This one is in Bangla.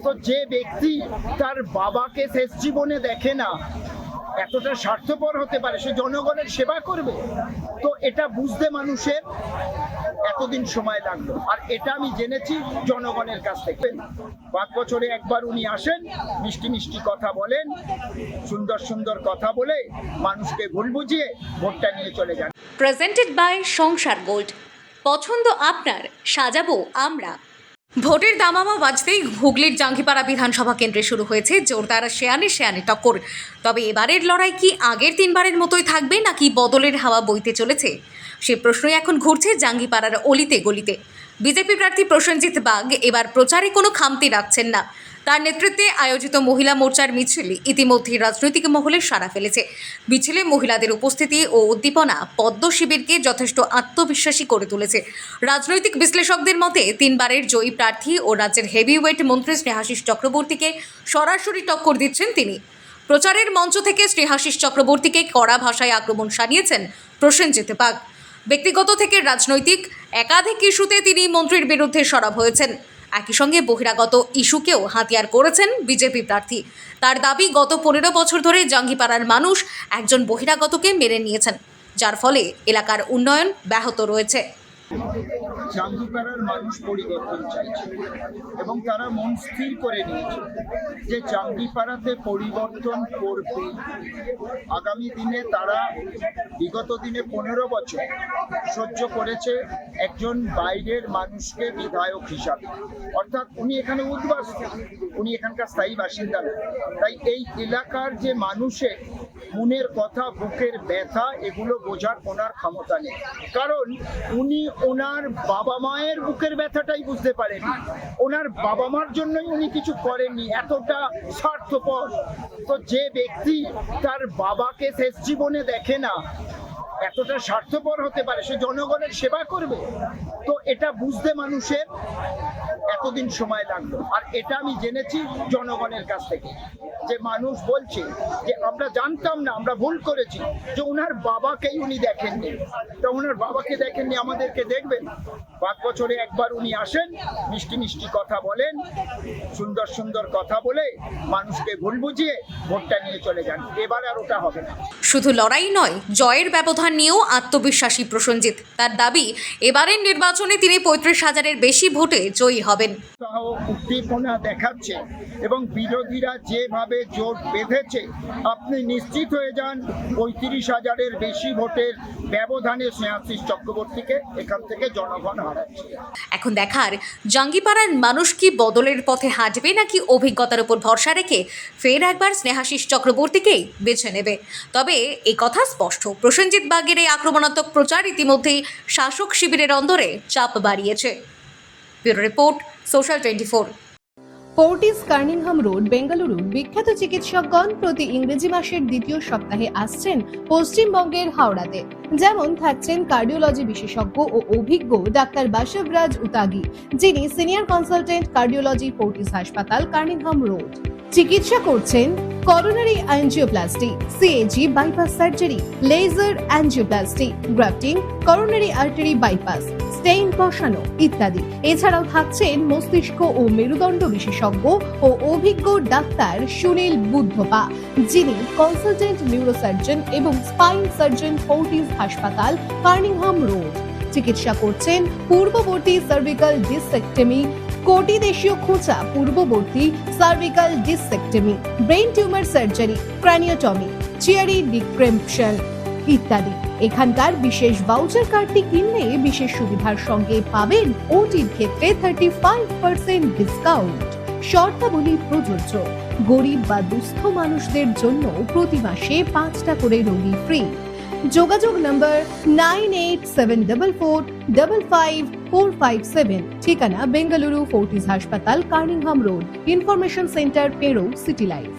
তো যে ব্যক্তি তার বাবাকে শেষ জীবনে দেখে না, এতটা স্বার্থপর হতে পারে, সে জনগণের সেবা করবে? তো এটা বুঝতে মানুষের এতদিন সময় লাগলো, আর এটা আমি জেনেছি জনগণের কাছ থেকে। 5 বছরে একবার উনি আসেন, মিষ্টি মিষ্টি কথা বলেন, সুন্দর সুন্দর কথা বলে মানুষকে ভুল বুঝিয়ে ভোটটা নিয়ে চলে যান। প্রেজেন্টেড বাই সংসার গোল্ড। পছন্দ আপনার, সাজাবো আমরা। ভোটের দামামা বাজতেই হুগলির জাঙ্গিপাড়া বিধানসভা কেন্দ্রে শুরু হয়েছে জোরদার শেয়ানে টক্কর। তবে এবারের লড়াই কি আগের 3বারের মতোই থাকবে নাকি বদলের হাওয়া বইতে চলেছে, সে প্রশ্নই এখন ঘুরছে জাঙ্গিপাড়ার অলিতে গলিতে। বিজেপি প্রার্থী প্রসেনজিৎ বাগ এবার প্রচারে কোনো খামতি রাখছেন না। তার নেতৃত্বে আয়োজিত মহিলা মোর্চার মিছিল ইতিমধ্যে রাজনৈতিক মহলে সাড়া ফেলেছে। মিছিলে মহিলাদের উপস্থিতি ও উদ্দীপনা পদ্ম শিবিরকে যথেষ্ট আত্মবিশ্বাসী করে তুলেছে। রাজনৈতিক বিশ্লেষকদের মতে 3বারের জয়ী প্রার্থী ও রাজ্যের হেভিওয়েট মন্ত্রী স্নেহাশিস চক্রবর্তীকে সরাসরি টক্কর দিচ্ছেন তিনি। প্রচারের মঞ্চ থেকে স্নেহাশিস চক্রবর্তীকে কড়া ভাষায় আক্রমণ শানিয়েছেন প্রসেনজিৎ বাগ। ব্যক্তিগত থেকে রাজনৈতিক একাধিক ইস্যুতে তিনি মন্ত্রীর বিরুদ্ধে সরব হয়েছেন। একই সঙ্গে বহিরাগত ইস্যুকেও হাতিয়ার করেছেন বিজেপি প্রার্থী। তার দাবি, গত 15 বছর ধরে জাঙ্গিপাড়ার মানুষ একজন বহিরাগতকে মেনে নিয়েছেন, যার ফলে এলাকার উন্নয়ন ব্যাহত রয়েছে। জাঙ্গিপাড়ার মানুষ পরিবর্তন চাইছে এবং তারা মন স্থির করে নিয়েছে যে জাঙ্গিপাড়াতে পরিবর্তন করবে। আগামী দিনে তারা বিগত দিনে 15 বছর সহ্য করেছে একজন বাইরের মানুষকে বিধায়ক হিসাবে, অর্থাৎ উনি এখানে উদ্বাস্তু, উনি এখানকার স্থায়ী বাসিন্দা নয়। তাই এই এলাকার যে মানুষের মনের কথা, বুকের ব্যথা, এগুলো বোঝার ওনার ক্ষমতা নেই, কারণ উনি ওনার বাবা মায়ের বুকের ব্যথাটাই বুঝতে পারেনি। ওনার বাবা মার জন্যই উনি কিছু করেননি, এতটা স্বার্থপর। তো যে ব্যক্তি তার বাবাকে শেষ জীবনে দেখে না, এতটা স্বার্থপর হতে পারে, সে জনগণের সেবা করবে? তো এটা বুঝতে মানুষের এতদিন সময় লাগলো, আর এটা আমি জেনেছি জনগণের কাছ থেকে, যে মানুষ বলছে যে আমরা জানতাম না, আমরা ভুল করেছি, যে ওনার বাবাকেই উনি দেখেননি। তো ওনার বাবাকে দেখেননি, আমাদেরকে দেখবেন? 5 বছরে একবার উনি আসেন, মিষ্টি মিষ্টি কথা বলেন, সুন্দর সুন্দর কথা বলে মানুষকে ভুল বুঝিয়ে ভোটটা নিয়ে চলে যান। এবার আর ওটা হবে না। শুধু লড়াই নয়, জয়ের ব্যবধান নিয়েও আত্মবিশ্বাসী প্রসেনজিৎ। তার দাবি, এবারের নির্বাচনে তিনি 35,000-এর বেশি ভোটে জয়ী হবেন। উদ্দীপনা দেখাচ্ছে এবং বিরোধীরা যেভাবে জোট বেঁধেছে, আপনি নিশ্চিত হয়ে যান 35,000-এর বেশি ভোটের ব্যবধানে স্নেহাশিস চক্রবর্তীকে এখান থেকে জনগণ হারাচ্ছে। এখন দেখার, জাঙ্গিপাড়ার মানুষ কি বদলের পথে হাঁটবে নাকি অভিজ্ঞতার উপর ভরসা রেখে ফের একবার স্নেহাশিস চক্রবর্তীকেই বেছে নেবে। তবে এই কথা স্পষ্ট, প্রসেনজিৎ বাগের এই আক্রমণাত্মক প্রচার ইতিমধ্যেই শাসক শিবিরের অন্দরে চাপ বাড়িয়েছে। Bureau report, social 24। Fortis Cunningham road, Bengaluru বিখ্যাত চিকিৎসকগণ প্রতি ইংরেজি মাসের দ্বিতীয় সপ্তাহে আসছেন পশ্চিমবঙ্গের হাওড়াতে। যেমন থাকছেন কার্ডিওলজি বিশেষজ্ঞ ও অভিজ্ঞ ডাক্তার বাসবরাজ উতাগি, যিনি সিনিয়র কনসালটেন্ট কার্ডিওলজি, ফোর্টিস হাসপাতাল, কার্নিংহাম রোড। চিকিৎসা করছেন coronary angioplasty, CAG bypass surgery, laser angioplasty, grafting, coronary artery bypass, stent বসানো ইত্যাদি। এছাড়াও থাকছেন মস্তিষ্ক ও মেরুদণ্ড বিশেষজ্ঞ ও অভিজ্ঞ ডাক্তার সুনীল বুদ্ধপা, যিনি কনসালটেন্ট নিউরোসার্জন এবং স্পাইন সার্জন, ফোর্টিস হাসপাতাল, কার্নিংহাম রোড। চিকিৎসা করছেন পূর্ববর্তী সার্ভিক্যাল ডিসেক্টমি, কোটি দেশীয় খোঁচা পূর্ববর্তী cervical discectomy, brain tumour surgery, craniotomy, Chiari ডিক্রিপশন ইত্যাদি। এখানকার বিশেষ ভাউচার কার্ডটি কিনলে বিশেষ সুবিধার সঙ্গে পাবেন ওটির ক্ষেত্রে 35% ডিসকাউন্ট। শর্তাবলী প্রযোজ্য। গরিব বা দুস্থ মানুষদের জন্য প্রতি মাসে 5টা করে রোগী ফ্রি। যোগাযোগ নম্বর 9874455457। ঠিকানা বেঙ্গালুরু, ফোর্টিস হাসপাতাল, কার্নিংহাম রোড। ইনফরমেশন সেন্টার, পেরো, সিটি লাইফ।